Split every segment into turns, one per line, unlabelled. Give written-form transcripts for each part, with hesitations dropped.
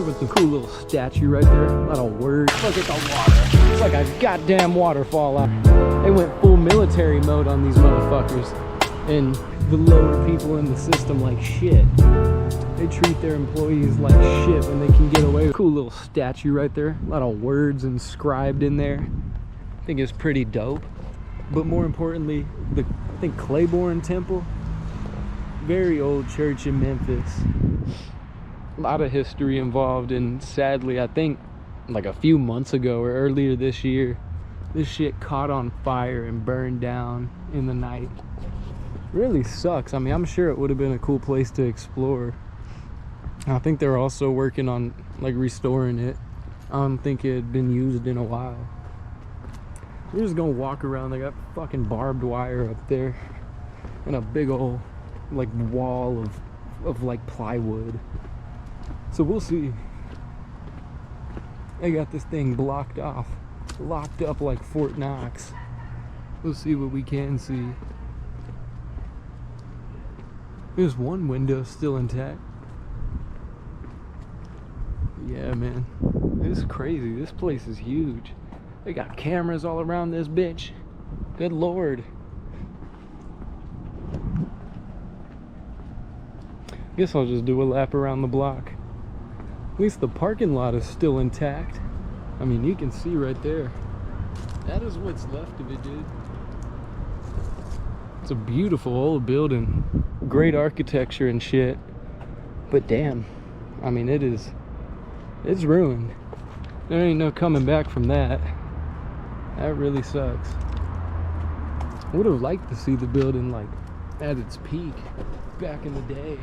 wonder what the cool little statue right there. A lot of words. Look at the water. It's like a goddamn waterfall out. They went full military mode on these motherfuckers. And the lower people in the system like shit. They treat their employees like shit when they can get away. Cool little statue right there. A lot of words inscribed in there. I think it's pretty dope. But more importantly, I think Claybourn Temple. Very old church in Memphis. A lot of history involved, and sadly, I think like a few months ago or earlier this year, this shit caught on fire and burned down in the night. Really sucks. I mean, I'm sure it would have been a cool place to explore. I think they're also working on like restoring it. I don't think it had been used in a while. We're just gonna walk around. They got fucking barbed wire up there and a big old like wall of like plywood. So we'll see. They got this thing blocked off, locked up like Fort Knox. We'll see what we can see. There's one window still intact. Yeah, man, this is crazy. This place is huge. They got cameras all around this bitch. Good lord. Guess I'll just do a lap around the block. At least the parking lot is still intact. I mean, you can see right there. That is what's left of it, dude. It's a beautiful old building. Great architecture and shit. But damn, I mean, it's ruined. There ain't no coming back from that. That really sucks. I would have liked to see the building like at its peak back in the day.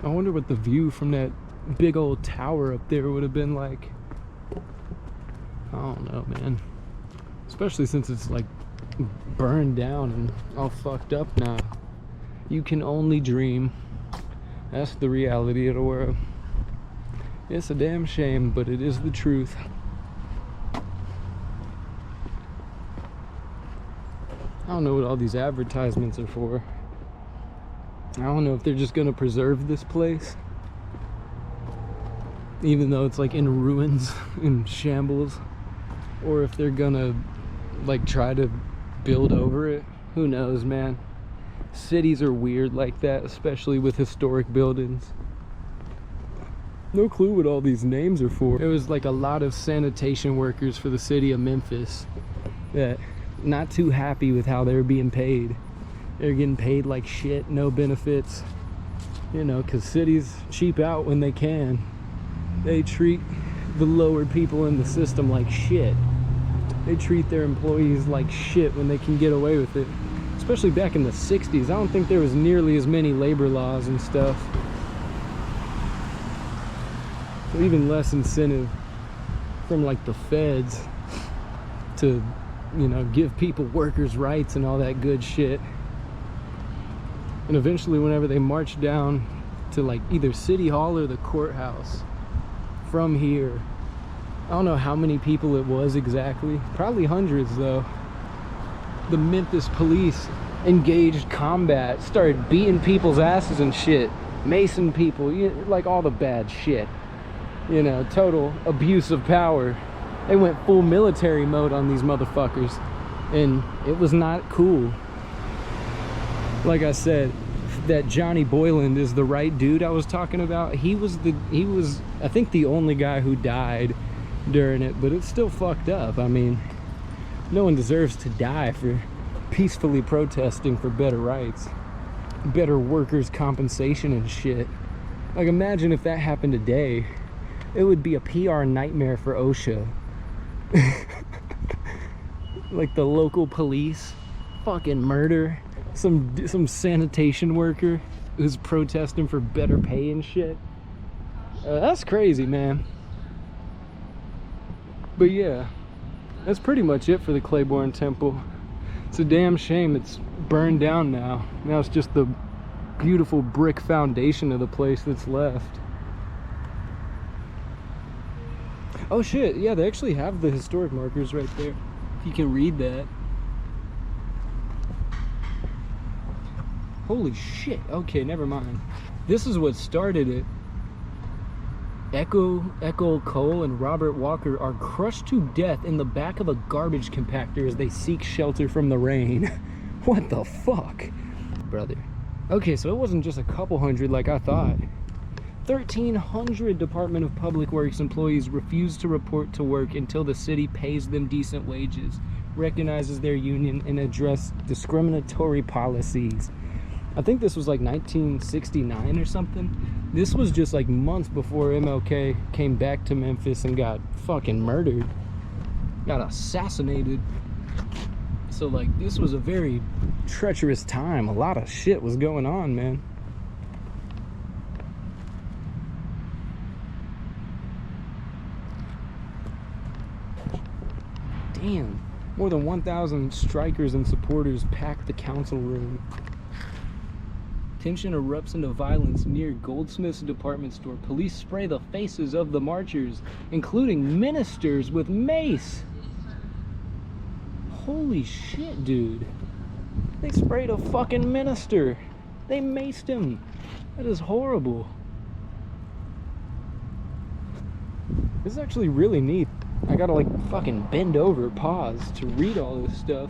I wonder what the view from that big old tower up there would have been like. I don't know, man. Especially since it's like burned down and all fucked up now. You can only dream. That's the reality of the world. It's a damn shame, but it is the truth. I don't know what all these advertisements are for. I don't know if they're just gonna preserve this place, even though it's like in ruins, in shambles, or if they're gonna like try to build over it. Who knows, man. Cities are weird like that, especially with historic buildings. No clue what all these names are for. It was like a lot of sanitation workers for the city of Memphis that not too happy with how they were being paid. They're getting paid like shit, no benefits, you know, because cities cheap out when they can. They treat the lower people in the system like shit. They treat their employees like shit when they can get away with it. Especially back in the 60s. I don't think there was nearly as many labor laws and stuff. So even less incentive from like the feds to, you know, give people workers' rights and all that good shit. And eventually, whenever they marched down to like either City Hall or the courthouse from here, I don't know how many people it was exactly, probably hundreds though, the Memphis police engaged combat, started beating people's asses and shit, macing people, like all the bad shit, you know, total abuse of power. They went full military mode on these motherfuckers, and it was not cool. Like I said, that Johnny Boyland is the right dude I was talking about. He was I think the only guy who died during it, but it's still fucked up. I mean, no one deserves to die for peacefully protesting for better rights, better workers' compensation and shit. Like, imagine if that happened today. It would be a PR nightmare for OSHA. Like the local police fucking murder some sanitation worker who's protesting for better pay and shit. That's crazy, man. But yeah, that's pretty much it for the Claybourn Temple. It's a damn shame it's burned down now. Now it's just the beautiful brick foundation of the place that's left. Oh shit, yeah, they actually have the historic markers right there. If you can read that. Holy shit, okay, never mind. This is what started it. Echo Cole and Robert Walker are crushed to death in the back of a garbage compactor as they seek shelter from the rain. What the fuck, brother? Okay, so it wasn't just a couple hundred like I thought. 1,300 Department of Public Works employees refuse to report to work until the city pays them decent wages, recognizes their union, and address discriminatory policies. I think this was like 1969 or something. This was just like months before MLK came back to Memphis and got fucking murdered. Got assassinated. So like, this was a very treacherous time. A lot of shit was going on, man. Damn. More than 1,000 strikers and supporters packed the council room. Tension erupts into violence near Goldsmith's department store. Police spray the faces of the marchers, including ministers, with mace. Holy shit, dude. They sprayed a fucking minister. They maced him. That is horrible. This is actually really neat. I gotta like fucking bend over, pause to read all this stuff.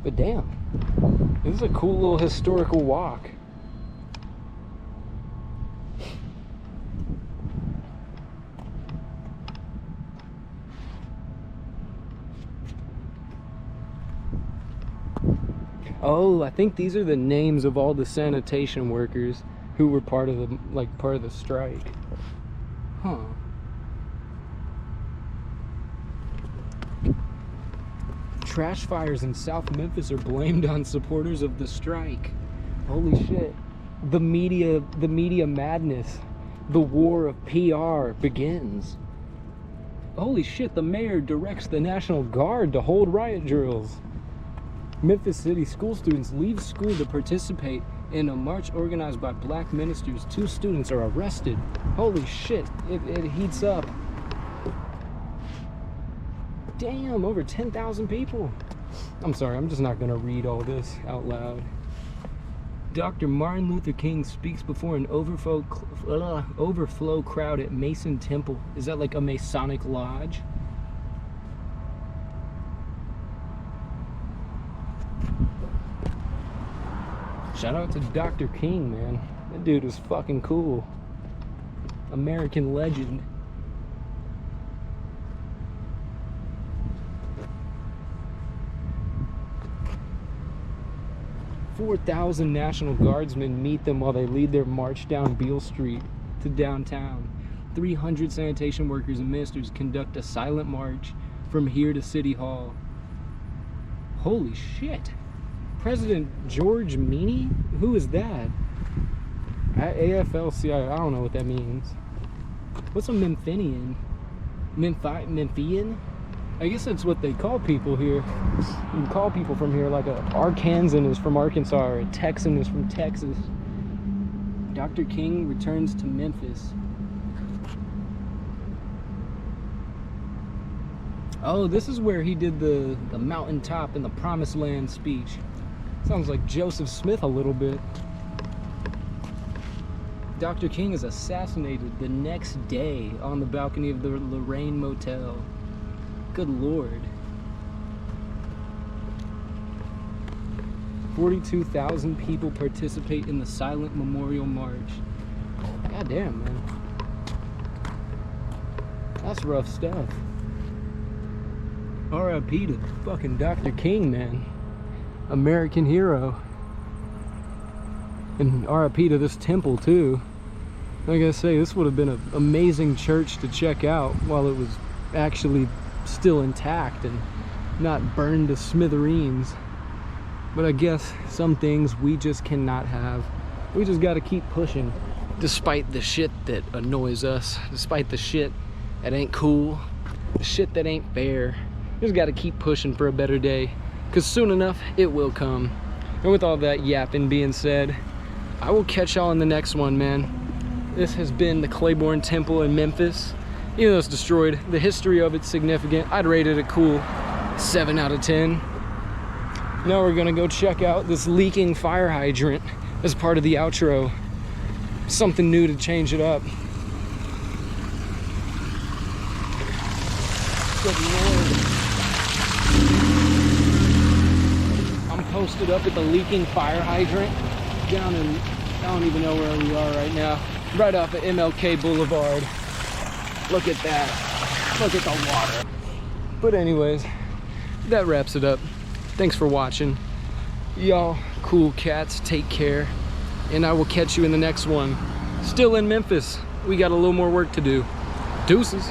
But damn, this is a cool little historical walk. Oh, I think these are the names of all the sanitation workers who were part of the strike. Huh. Trash fires in South Memphis are blamed on supporters of the strike. Holy shit. The media madness. The war of PR begins. Holy shit, the mayor directs the National Guard to hold riot drills. Memphis City school students leave school to participate in a march organized by black ministers. 2 students are arrested. Holy shit, it heats up. Damn, over 10,000 people. I'm sorry, I'm just not gonna read all this out loud. Dr. Martin Luther King speaks before an overflow crowd at Mason Temple. Is that like a Masonic lodge? Shout out to Dr. King, man. That dude was fucking cool. American legend. "4,000 National Guardsmen meet them while they lead their march down Beale Street to downtown. 300 sanitation workers and ministers conduct a silent march from here to City Hall." Holy shit. President George Meany? Who is that? AFL-CIO, I don't know what that means. What's a Memphian? Memphian? I guess that's what they call people here. You call people from here like a Arkansan is from Arkansas or a Texan is from Texas. Dr. King returns to Memphis. Oh, this is where he did the mountaintop and the promised land speech. Sounds like Joseph Smith a little bit. Dr. King is assassinated the next day on the balcony of the Lorraine Motel. Good Lord. 42,000 people participate in the silent memorial march. God damn, man. That's rough stuff. R.I.P. to fucking Dr. King, man. American hero. And R.I.P. to this temple too. Like I say, this would have been an amazing church to check out while it was actually still intact and not burned to smithereens. But I guess some things we just cannot have. We just gotta keep pushing despite the shit that annoys us, despite the shit that ain't cool, the shit that ain't fair. We just gotta keep pushing for a better day, because soon enough it will come. And with all that yapping being said, I will catch y'all in the next one, man. This has been the Claybourn Temple in Memphis. Even though it's destroyed, the history of it's significant. I'd rate it a cool 7 out of 10. Now we're gonna go check out this leaking fire hydrant as part of the outro. something new to change it up. Good Lord. I'm posted up at the leaking fire hydrant down in, I don't even know where we are right now. Right off of MLK Boulevard. Look at that. Look at the water. But anyways, that wraps it up. Thanks for watching. Y'all cool cats, take care. And I will catch you in the next one. Still in Memphis. We got a little more work to do. Deuces.